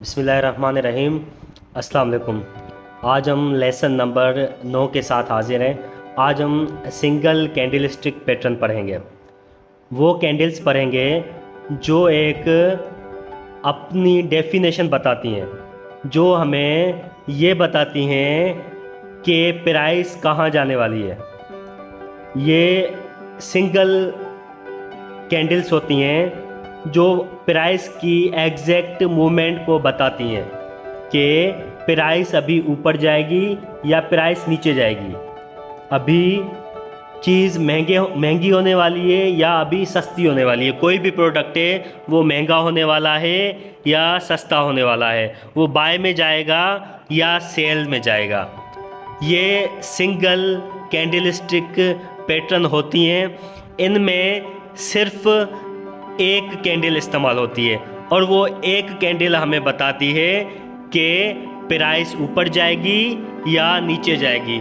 बिस्मिल्लाहिर्रहमानिर्रहीम। अस्सलाम वालेकुम। आज हम लेसन नंबर 9 के साथ हाजिर हैं। आज हम सिंगल कैंडल स्टिक पैटर्न पढ़ेंगे। वो कैंडल्स पढ़ेंगे जो एक अपनी डेफिनेशन बताती हैं, जो हमें ये बताती हैं कि प्राइस कहाँ जाने वाली है। ये सिंगल कैंडल्स होती हैं जो प्राइस की एग्जैक्ट मूवमेंट को बताती हैं कि प्राइस अभी ऊपर जाएगी या प्राइस नीचे जाएगी, अभी चीज़ महंगी होने वाली है या अभी सस्ती होने वाली है। कोई भी प्रोडक्ट है वो महंगा होने वाला है या सस्ता होने वाला है, वो बाय में जाएगा या सेल में जाएगा। ये सिंगल कैंडल स्टिक पैटर्न होती हैं। इनमें सिर्फ एक कैंडल इस्तेमाल होती है और वो एक कैंडल हमें बताती है कि प्राइस ऊपर जाएगी या नीचे जाएगी।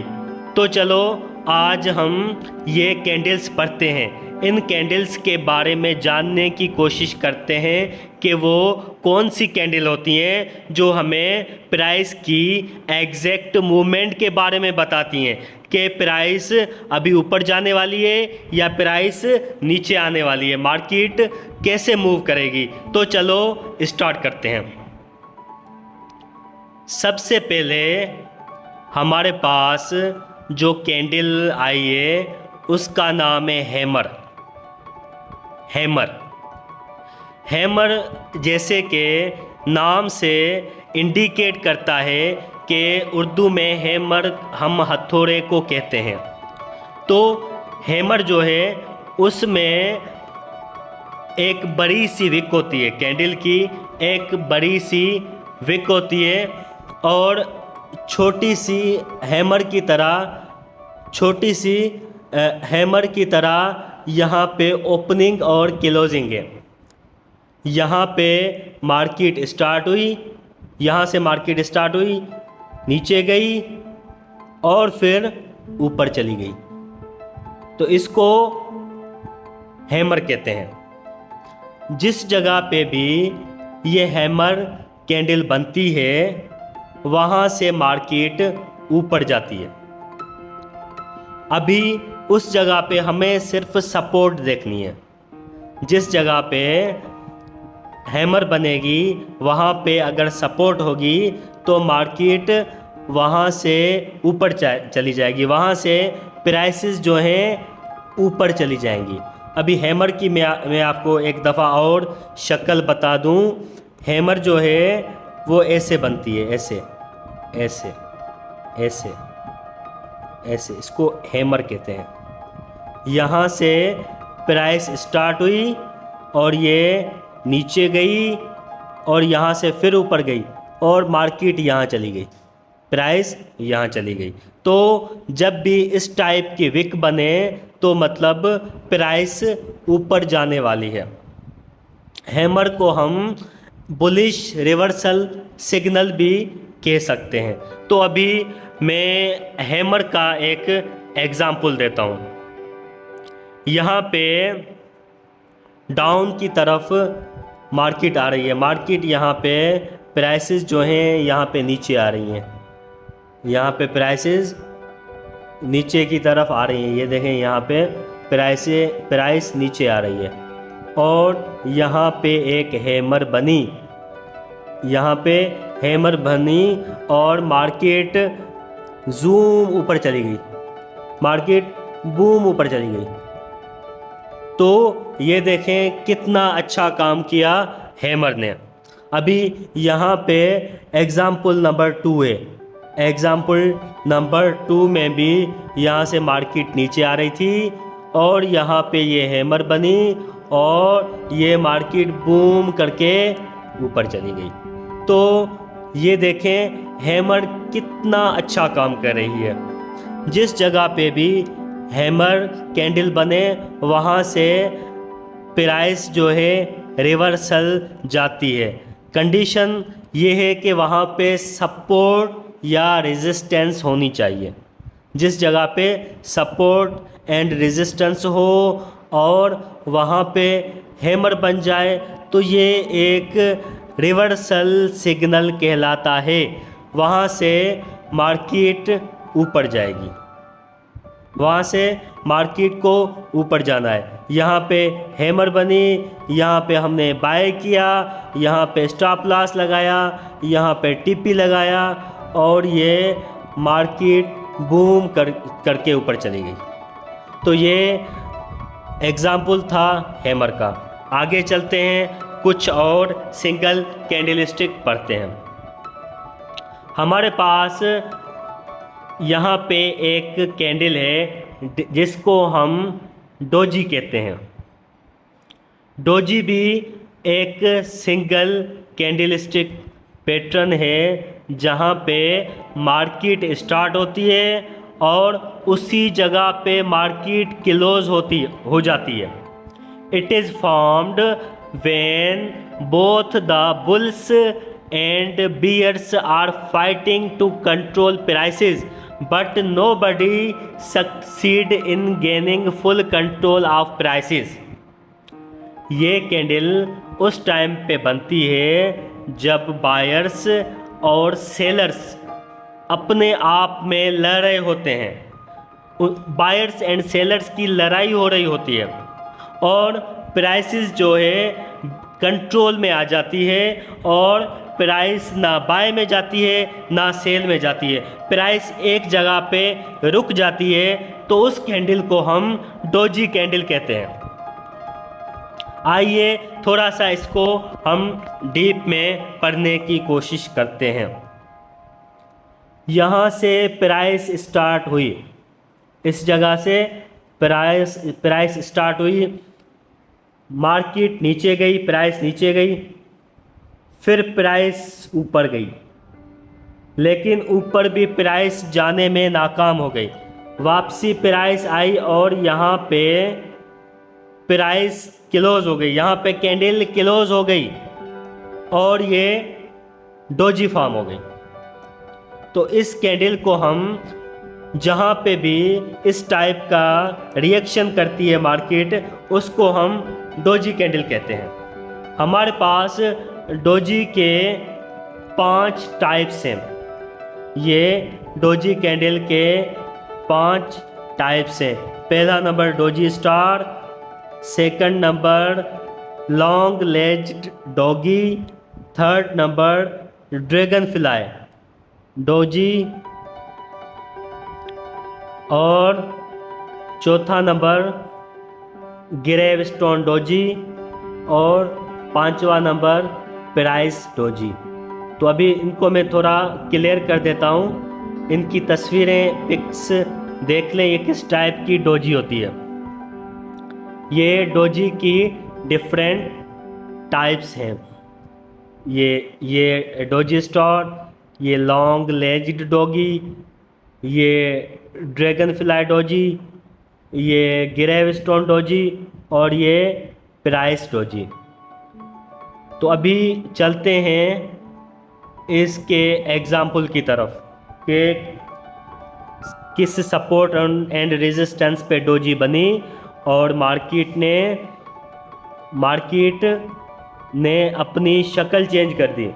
तो चलो आज हम ये कैंडल्स पढ़ते हैं, इन कैंडल्स के बारे में जानने की कोशिश करते हैं कि वो कौन सी कैंडल होती हैं जो हमें प्राइस की एग्जैक्ट मूवमेंट के बारे में बताती हैं कि प्राइस अभी ऊपर जाने वाली है या प्राइस नीचे आने वाली है, मार्केट कैसे मूव करेगी। तो चलो स्टार्ट करते हैं। सबसे पहले हमारे पास जो कैंडल आई है उसका नाम है हैमर। हैमर हैमर जैसे कि नाम से इंडिकेट करता है कि उर्दू में हैमर हम हथौड़े को कहते हैं। तो हैमर जो है उसमें एक बड़ी सी विक होती है, कैंडल की एक बड़ी सी विक होती है और छोटी सी हैमर की तरह यहाँ पे ओपनिंग और क्लोजिंग है। यहाँ पे मार्केट स्टार्ट हुई, यहाँ से मार्केट स्टार्ट हुई, नीचे गई और फिर ऊपर चली गई, तो इसको हैमर कहते हैं। जिस जगह पे भी ये हैमर कैंडल बनती है वहाँ से मार्केट ऊपर जाती है। अभी उस जगह पे हमें सिर्फ सपोर्ट देखनी है। जिस जगह पे हैमर बनेगी वहाँ पे अगर सपोर्ट होगी तो मार्केट वहाँ से ऊपर चली जाएगी, वहाँ से प्राइसेस जो हैं ऊपर चली जाएंगी। अभी हैमर की मैं आपको एक दफ़ा और शक्ल बता दूँ। हैमर जो है वो ऐसे बनती है, ऐसे ऐसे ऐसे ऐसे, इसको हैमर कहते हैं। यहाँ से प्राइस स्टार्ट हुई और ये नीचे गई और यहाँ से फिर ऊपर गई और मार्केट यहाँ चली गई, प्राइस यहाँ चली गई। तो जब भी इस टाइप की विक बने तो मतलब प्राइस ऊपर जाने वाली है। हैमर को हम बुलिश रिवर्सल सिग्नल भी कह सकते हैं। तो अभी मैं हैमर का एक एग्जाम्पल देता हूँ। यहाँ पे डाउन की तरफ मार्केट आ रही है, मार्केट यहाँ पे प्राइसेस जो हैं यहाँ पे नीचे आ रही हैं, यहाँ पे प्राइसेस नीचे की तरफ आ रही हैं। ये देखें यहाँ पे प्राइस नीचे आ रही है और यहाँ पे एक हैमर बनी, यहाँ पे हैमर बनी और मार्केट जूम ऊपर चली गई, मार्केट बूम ऊपर चली गई। तो ये देखें कितना अच्छा काम किया हैमर ने। अभी यहाँ पे एग्ज़ाम्पल नंबर 2 है। एग्ज़ाम्पल नंबर 2 में भी यहाँ से मार्केट नीचे आ रही थी और यहाँ पे ये हैमर बनी और ये मार्केट बूम करके ऊपर चली गई। तो ये देखें हैमर कितना अच्छा काम कर रही है। जिस जगह पे भी हैमर कैंडल बने वहाँ से प्राइस जो है रिवर्सल जाती है। कंडीशन ये है कि वहाँ पे सपोर्ट या रेजिस्टेंस होनी चाहिए। जिस जगह पे सपोर्ट एंड रेजिस्टेंस हो और वहाँ पे हैमर बन जाए तो ये एक रिवर्सल सिग्नल कहलाता है। वहाँ से मार्केट ऊपर जाएगी, वहाँ से मार्केट को ऊपर जाना है। यहाँ पे हैमर बनी, यहाँ पे हमने बाय किया, यहाँ पे स्टॉप लॉस लगाया, यहाँ पे टीपी लगाया और ये मार्केट बूम करके ऊपर चली गई। तो ये एग्जाम्पल था हैमर का। आगे चलते हैं, कुछ और सिंगल कैंडलस्टिक पढ़ते हैं। हमारे पास यहाँ पे एक कैंडल है जिसको हम डोजी कहते हैं। डोजी भी एक सिंगल कैंडलस्टिक पैटर्न है जहाँ पे मार्केट स्टार्ट होती है और उसी जगह पे मार्केट क्लोज हो जाती है। It is formed when both the bulls and bears are fighting to control prices but nobody succeed in gaining full control of prices। ये कैंडल उस टाइम पे बनती है जब बायर्स और सेलर्स अपने आप में लड़ रहे होते हैं। बायर्स एंड सेलर्स की लड़ाई हो रही होती है और प्राइसेस जो है कंट्रोल में आ जाती है और प्राइस ना बाय में जाती है ना सेल में जाती है, प्राइस एक जगह पे रुक जाती है। तो उस कैंडल को हम डोजी कैंडल कहते हैं। आइए थोड़ा सा इसको हम डीप में पढ़ने की कोशिश करते हैं। यहाँ से प्राइस स्टार्ट हुई, इस जगह से प्राइस स्टार्ट हुई, मार्केट नीचे गई, प्राइस नीचे गई, फिर प्राइस ऊपर गई, लेकिन ऊपर भी प्राइस जाने में नाकाम हो गई। वापसी प्राइस आई और यहाँ पे प्राइस क्लोज हो गई, यहाँ पे कैंडल क्लोज हो गई और ये डोजी फॉर्म हो गई। तो इस कैंडल को हम जहाँ पे भी इस टाइप का रिएक्शन करती है मार्केट, उसको हम डोजी कैंडल कहते हैं। हमारे पास डोजी के 5 टाइप्स हैं। ये डोजी कैंडल के 5 टाइप्स हैं। पहला number doji star, second number long legged doji, third number dragonfly doji और चौथा नंबर ग्रेव स्टोन डोजी और 5वां नंबर प्राइस डोजी। तो अभी इनको मैं थोड़ा क्लियर कर देता हूँ। इनकी तस्वीरें पिक्स देख लें, ये किस टाइप की डोजी होती है। ये डोजी की डिफरेंट टाइप्स हैं। ये डोजी स्टार, ये लॉन्ग लेज्ड डॉगी, ये ड्रैगन फ्लाई डोजी, ये ग्रेव स्टोन डोजी और ये प्राइस डोजी। तो अभी चलते हैं इसके एग्जाम्पल की तरफ कि किस सपोर्ट एंड रेजिस्टेंस पे डोजी बनी और मार्केट ने अपनी शक्ल चेंज कर दी।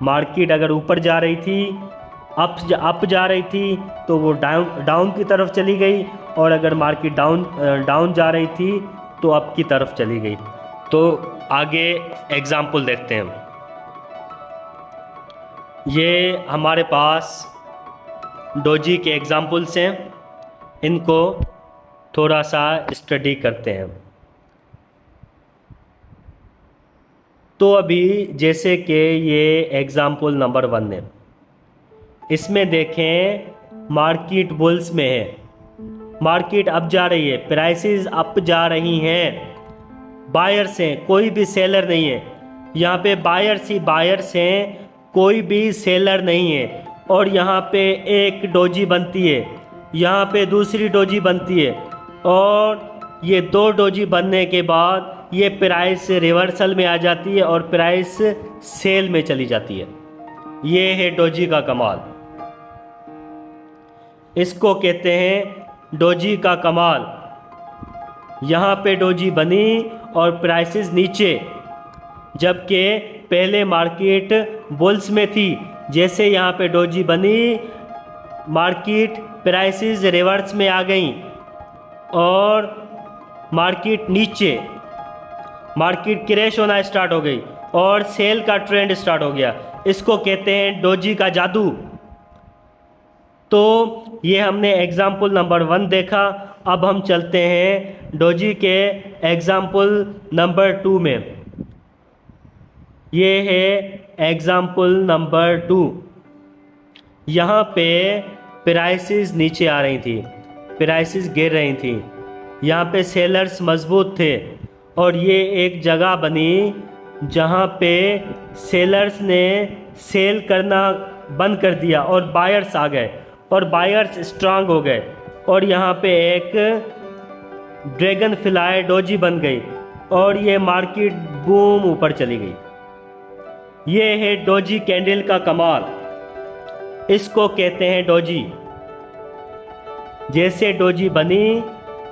मार्केट अगर ऊपर जा रही थी, अप जा रही थी, तो वो डाउन की तरफ चली गई और अगर मार्केट डाउन जा रही थी तो अप की तरफ चली गई। तो आगे एग्जाम्पल देखते हैं। ये हमारे पास डोजी के एग्जाम्पल्स हैं, इनको थोड़ा सा स्टडी करते हैं। तो अभी जैसे कि ये एग्जाम्पल नंबर 1 है, इसमें देखें मार्केट बुल्स में है, मार्केट अप जा रही है, प्राइसेस अप जा रही हैं, बायर्स हैं, कोई भी सेलर नहीं है। यहाँ पे बायर्स ही बायर्स हैं, कोई भी सेलर नहीं है। और यहाँ पे एक डोजी बनती है, यहाँ पे दूसरी डोजी बनती है और ये 2 डोजी बनने के बाद ये प्राइस रिवर्सल में आ जाती है और प्राइस सेल में चली जाती है। ये है डोजी का कमाल, इसको कहते हैं डोजी का कमाल। यहाँ पे डोजी बनी और प्राइसेस नीचे, जबकि पहले मार्केट बुल्स में थी, जैसे यहाँ पे डोजी बनी मार्केट प्राइसेस रिवर्स में आ गई और मार्केट क्रैश होना स्टार्ट हो गई और सेल का ट्रेंड स्टार्ट हो गया। इसको कहते हैं डोजी का जादू। तो ये हमने एग्जाम्पल नंबर 1 देखा। अब हम चलते हैं डोजी के एग्जाम्पल नंबर 2 में। ये है एग्जाम्पल नंबर 2। यहाँ पे प्राइसेस नीचे आ रही थी, प्राइसेस गिर रही थी, यहाँ पे सेलर्स मजबूत थे और ये एक जगह बनी जहाँ पे सेलर्स ने सेल करना बंद कर दिया और बायर्स आ गए और बायर्स स्ट्रांग हो गए और यहाँ पे एक ड्रैगन फ्लाई डोजी बन गई और ये मार्केट बूम ऊपर चली गई। ये है डोजी कैंडल का कमाल। इसको कहते हैं डोजी। जैसे डोजी बनी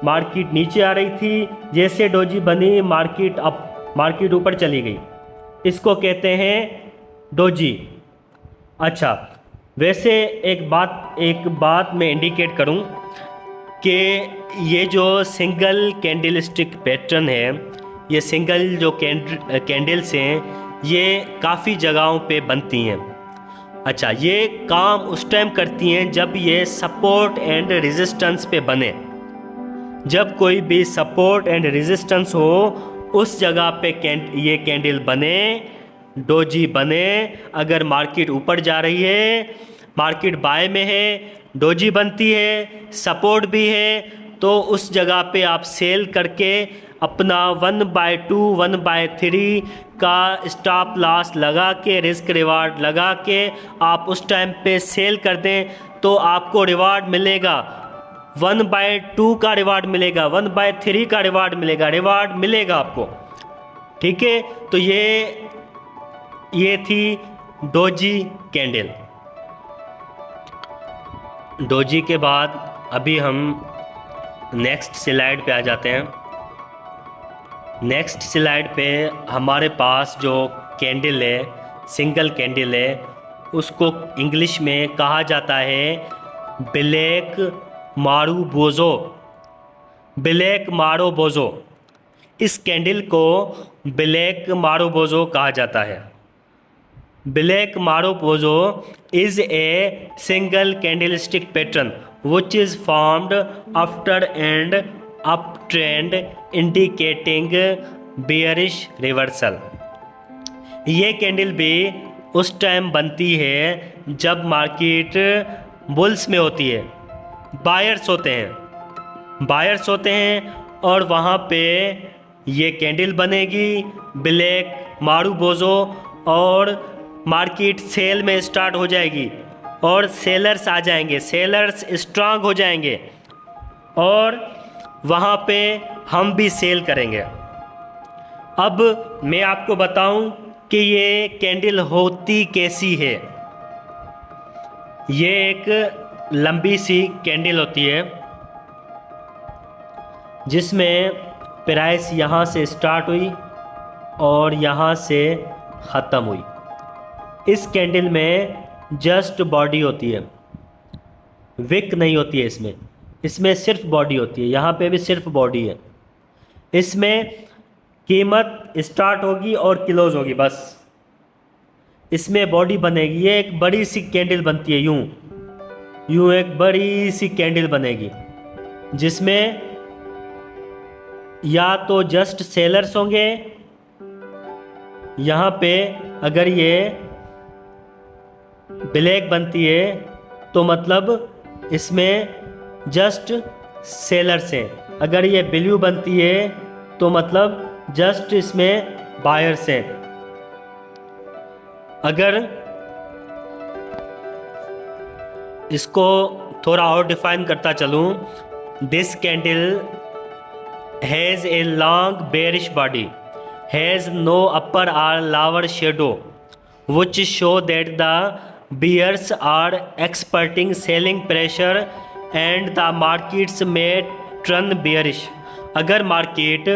मार्केट नीचे आ रही थी, जैसे डोजी बनी मार्केट ऊपर चली गई। इसको कहते हैं डोजी। अच्छा, वैसे एक बात मैं इंडिकेट करूं कि ये जो सिंगल कैंडल स्टिक पैटर्न है, ये सिंगल जो कैंडल्स हैं, ये काफ़ी जगहों पे बनती हैं। अच्छा, ये काम उस टाइम करती हैं जब ये सपोर्ट एंड रेजिस्टेंस पे बने। जब कोई भी सपोर्ट एंड रेजिस्टेंस हो उस जगह पे ये कैंडल बने, डोजी बने। अगर मार्केट ऊपर जा रही है, मार्केट बाय में है, डोजी बनती है, सपोर्ट भी है, तो उस जगह पे आप सेल करके अपना 1/2 1/3 का स्टॉप लॉस लगा के, रिस्क रिवार्ड लगा के आप उस टाइम पे सेल कर दें तो आपको रिवार्ड मिलेगा। 1/2 का रिवार्ड मिलेगा, 1/3 का रिवार्ड मिलेगा आपको। ठीक है, तो ये थी डोजी कैंडल। डोजी के बाद अभी हम नेक्स्ट स्लाइड पे आ जाते हैं। नेक्स्ट स्लाइड पे हमारे पास जो कैंडल है, सिंगल कैंडल है, उसको इंग्लिश में कहा जाता है ब्लैक मारोबोजो। इस कैंडल को ब्लैक मारोबोजो कहा जाता है। Black marubozu is a single candlestick pattern which is formed after an uptrend indicating bearish reversal। ये कैंडल भी उस टाइम बनती है जब मार्केट बुल्स में होती है, बायर्स होते हैं और वहाँ पे ये कैंडल बनेगी ब्लैक मारोबोजो और मार्केट सेल में स्टार्ट हो जाएगी और सेलर्स आ जाएंगे, सेलर्स स्ट्रांग हो जाएंगे और वहाँ पे हम भी सेल करेंगे। अब मैं आपको बताऊं कि ये कैंडल होती कैसी है। ये एक लंबी सी कैंडल होती है जिसमें प्राइस यहाँ से स्टार्ट हुई और यहाँ से ख़त्म हुई। इस कैंडल में जस्ट बॉडी होती है, विक नहीं होती है। इसमें सिर्फ बॉडी होती है, यहाँ पे भी सिर्फ बॉडी है। इसमें कीमत स्टार्ट होगी और क्लोज होगी, बस इसमें बॉडी बनेगी। ये एक बड़ी सी कैंडल बनती है, यूं एक बड़ी सी कैंडल बनेगी जिसमें या तो जस्ट सेलर्स होंगे। यहाँ पे अगर ये ब्लैक बनती है तो मतलब इसमें जस्ट सेलर्स हैं। अगर ये ब्लू बनती है तो मतलब जस्ट इसमें बायर्स हैं। अगर इसको थोड़ा और डिफाइन करता चलूँ, this candle has a long bearish body, has no upper और lower shadow which show that the bears are exerting selling pressure and the markets may turn bearish। अगर मार्केट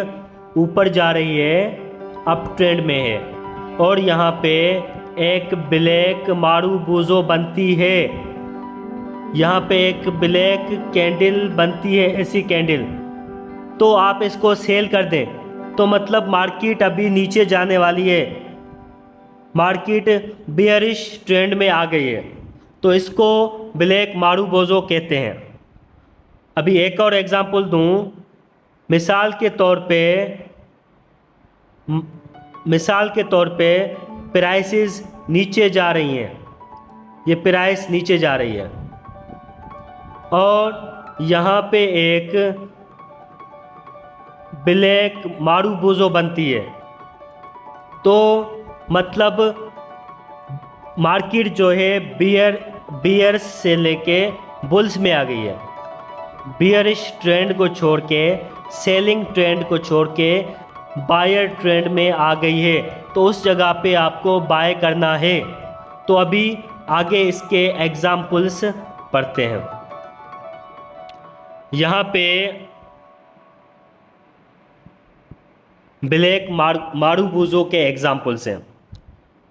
ऊपर जा रही है, अप ट्रेंड में है और यहाँ पे एक ब्लैक मारूबोज़ो बनती है, यहाँ पे एक ब्लैक कैंडल बनती है, ऐसी कैंडल, तो आप इसको सेल कर दें तो मतलब मार्केट अभी नीचे जाने वाली है, मार्केट बियरिश ट्रेंड में आ गई है, तो इसको ब्लैक मारूबोज़ो कहते हैं। अभी एक और एग्जांपल दूं, मिसाल के तौर पे प्राइसेस नीचे जा रही हैं, ये प्राइस नीचे जा रही है और यहाँ पे एक ब्लैक मारूबोज़ो बनती है, तो मतलब मार्केट जो है बियर्स से लेके बुल्स में आ गई है, बियरिश ट्रेंड को छोड़ के, सेलिंग ट्रेंड को छोड़ के बायर ट्रेंड में आ गई है, तो उस जगह पे आपको बाय करना है। तो अभी आगे इसके एग्जाम्पल्स पढ़ते हैं। यहाँ पे ब्लैक मारूबोज़ो के एग्जाम्पल्स हैं।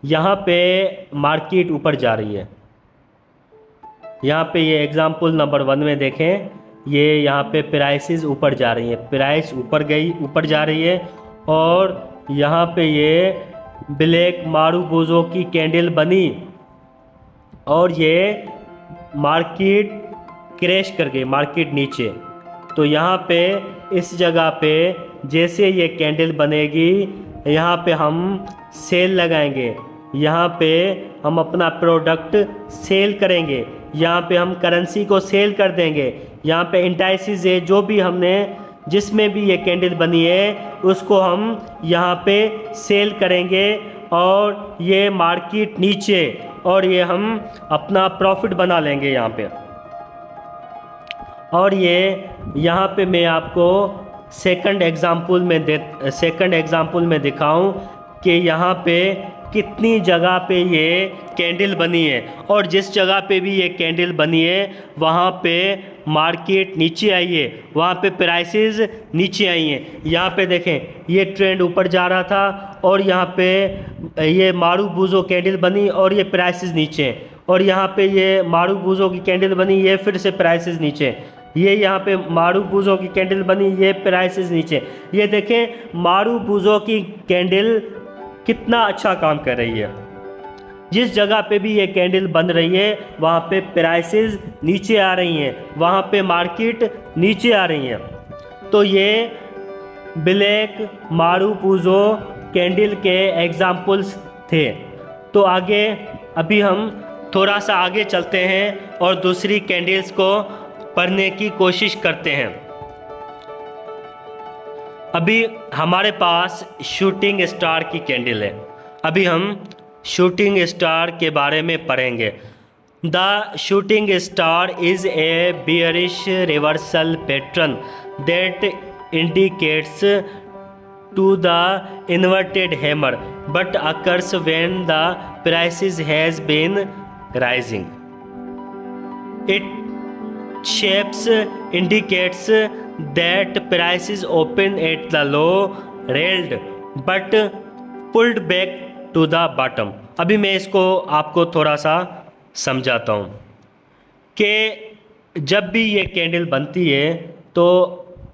यहाँ पे मार्केट ऊपर जा रही है, यहाँ पे ये एग्जाम्पल नंबर 1 में देखें, ये यहाँ पे प्राइसेस ऊपर जा रही है, प्राइस ऊपर जा रही है और यहाँ पे ये ब्लैक मारूबोज़ो की कैंडल बनी और ये मार्केट क्रैश कर गई, मार्केट नीचे। तो यहाँ पे इस जगह पे जैसे ये कैंडल बनेगी, यहाँ पे हम सेल लगाएंगे, यहाँ पे हम अपना प्रोडक्ट सेल करेंगे, यहाँ पे हम करेंसी को सेल कर देंगे, यहाँ पे इंडाइसिस है, जो भी हमने जिसमें भी ये कैंडल बनी है उसको हम यहाँ पे सेल करेंगे और ये मार्केट नीचे, और ये हम अपना प्रॉफिट बना लेंगे यहाँ पे। और ये यहाँ पे मैं आपको सेकंड एग्जांपल में दिखाऊं कि यहाँ पे कितनी जगह पे ये कैंडल बनी है, और जिस जगह पे भी ये कैंडल बनी है वहाँ पे मार्केट नीचे आई है, वहाँ पे प्राइसेस नीचे आई हैं। यहाँ पे देखें, ये ट्रेंड ऊपर जा रहा था और यहाँ पे ये मारूबोज़ो कैंडल बनी और ये प्राइसेस नीचे, और यहाँ पे ये मारूबोज़ो की कैंडल बनी, ये फिर से प्राइसेस नीचे, ये यहाँ पे मारूबोज़ो की कैंडल बनी, ये प्राइसेस नीचे। ये देखें मारूबोज़ो की कैंडल कितना अच्छा काम कर रही है, जिस जगह पे भी ये कैंडल बन रही है वहाँ पे प्राइसेस नीचे आ रही हैं, वहाँ पे मार्केट नीचे आ रही है। तो ये ब्लैक मारूबोज़ो कैंडल के एग्जाम्पल्स थे। तो आगे अभी हम थोड़ा सा आगे चलते हैं और दूसरी कैंडल्स को पढ़ने की कोशिश करते हैं। अभी हमारे पास शूटिंग स्टार की कैंडल है, अभी हम शूटिंग स्टार के बारे में पढ़ेंगे। The shooting star is a bearish reversal pattern that indicates to the inverted hammer but occurs when the prices has been rising. It shapes indicates that prices open at the low railed but pulled back to the bottom। अभी मैं इसको आपको थोड़ा सा समझाता हूँ कि जब भी ये कैंडल बनती है तो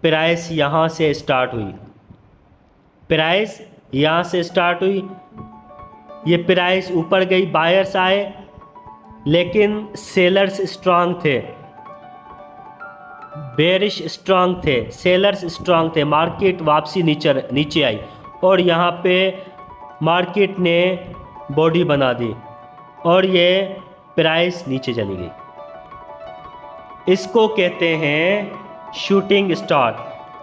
प्राइस यहाँ से स्टार्ट हुई, प्राइस यहाँ से स्टार्ट हुई, ये प्राइस ऊपर गई, बायर्स आए, लेकिन सेलर्स स्ट्रांग थे, बेरिश स्ट्रांग थे, सेलर्स स्ट्रांग थे, मार्केट वापसी नीचे आई और यहाँ पे मार्केट ने बॉडी बना दी और ये प्राइस नीचे चली गई। इसको कहते हैं शूटिंग स्टार।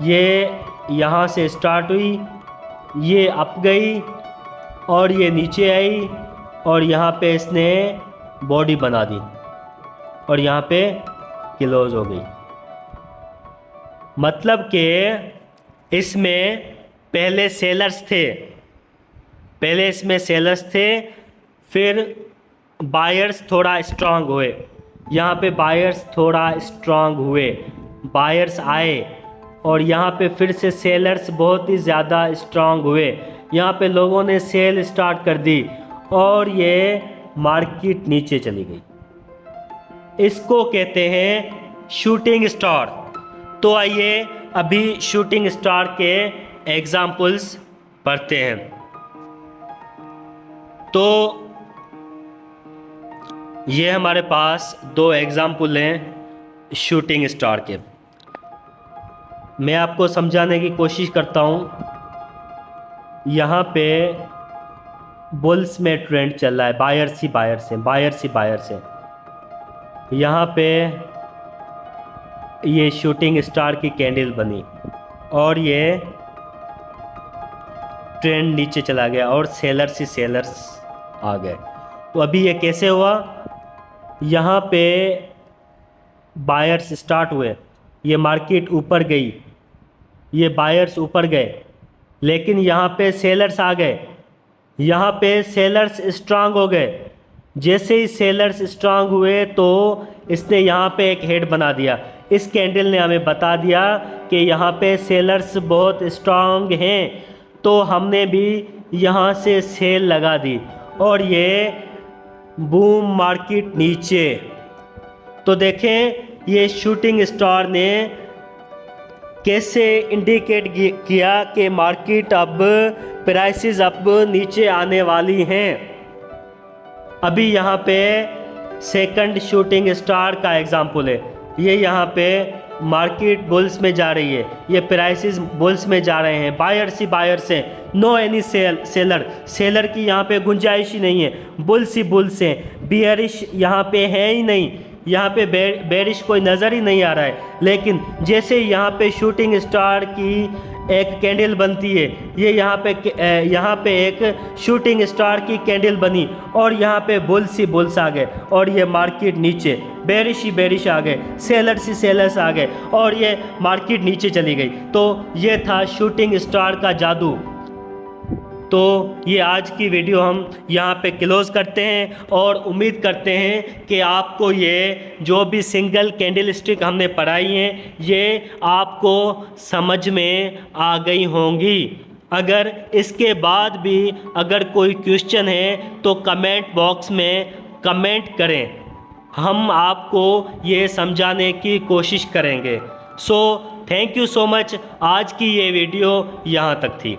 ये यहाँ से स्टार्ट हुई, ये अप गई और ये नीचे आई और यहाँ पे इसने बॉडी बना दी और यहाँ पे क्लोज हो गई। मतलब कि इसमें पहले सेलर्स थे, फिर बायर्स थोड़ा स्ट्रांग हुए, यहाँ पे बायर्स थोड़ा स्ट्रांग हुए, बायर्स आए और यहाँ पे फिर से सेलर्स बहुत ही ज़्यादा स्ट्रांग हुए। यहाँ पे लोगों ने सेल स्टार्ट कर दी और ये मार्केट नीचे चली गई। इसको कहते हैं शूटिंग स्टार। तो आइए अभी शूटिंग स्टार के एग्जाम्पल्स पढ़ते हैं। तो ये हमारे पास दो एग्जाम्पल हैं शूटिंग स्टार के। मैं आपको समझाने की कोशिश करता हूँ। यहाँ पे बुल्स में ट्रेंड चल रहा है, बायर से। यहाँ पे ये शूटिंग स्टार की कैंडल बनी और ये ट्रेंड नीचे चला गया और सेलर्स आ गए। तो अभी ये कैसे हुआ? यहाँ पे बायर्स स्टार्ट हुए, ये मार्केट ऊपर गई, ये बायर्स ऊपर गए, लेकिन यहाँ पे सेलर्स आ गए, यहाँ पे सेलर्स स्ट्रांग हो गए। जैसे ही सेलर्स स्ट्रांग हुए तो इसने यहाँ पे एक हेड बना दिया। इस कैंडल ने हमें बता दिया कि यहाँ पे सेलर्स बहुत स्ट्रांग हैं, तो हमने भी यहाँ से सेल लगा दी और ये बूम मार्केट नीचे। तो देखें ये शूटिंग स्टार ने कैसे इंडिकेट किया कि मार्केट अब प्राइसेस अब नीचे आने वाली हैं। अभी यहाँ पे सेकंड शूटिंग स्टार का एग्जांपल है। ये यहाँ पे मार्केट बुल्स में जा रही है, ये प्राइसेस बुल्स में जा रहे हैं, बायर्स हैं, नो एनी सेलर की यहाँ पे गुंजाइश ही नहीं है, बुल्स हैं, बियरिश यहाँ पे है ही नहीं, यहाँ पे बेरिश कोई नज़र ही नहीं आ रहा है। लेकिन जैसे यहाँ पे शूटिंग स्टार की एक कैंडल बनती है, ये यहाँ पे एक शूटिंग स्टार की कैंडल बनी और यहाँ पे बुल्स आ गए और ये मार्केट नीचे, बेरिश आ गए, सेलर्स आ गए और ये मार्केट नीचे चली गई। तो ये था शूटिंग स्टार का जादू। तो ये आज की वीडियो हम यहाँ पे क्लोज़ करते हैं और उम्मीद करते हैं कि आपको ये जो भी सिंगल कैंडल स्टिक हमने पढ़ाई हैं ये आपको समझ में आ गई होंगी। अगर इसके बाद भी अगर कोई क्वेश्चन है तो कमेंट बॉक्स में कमेंट करें, हम आपको ये समझाने की कोशिश करेंगे। So thank you so much. आज की ये वीडियो यहाँ तक थी।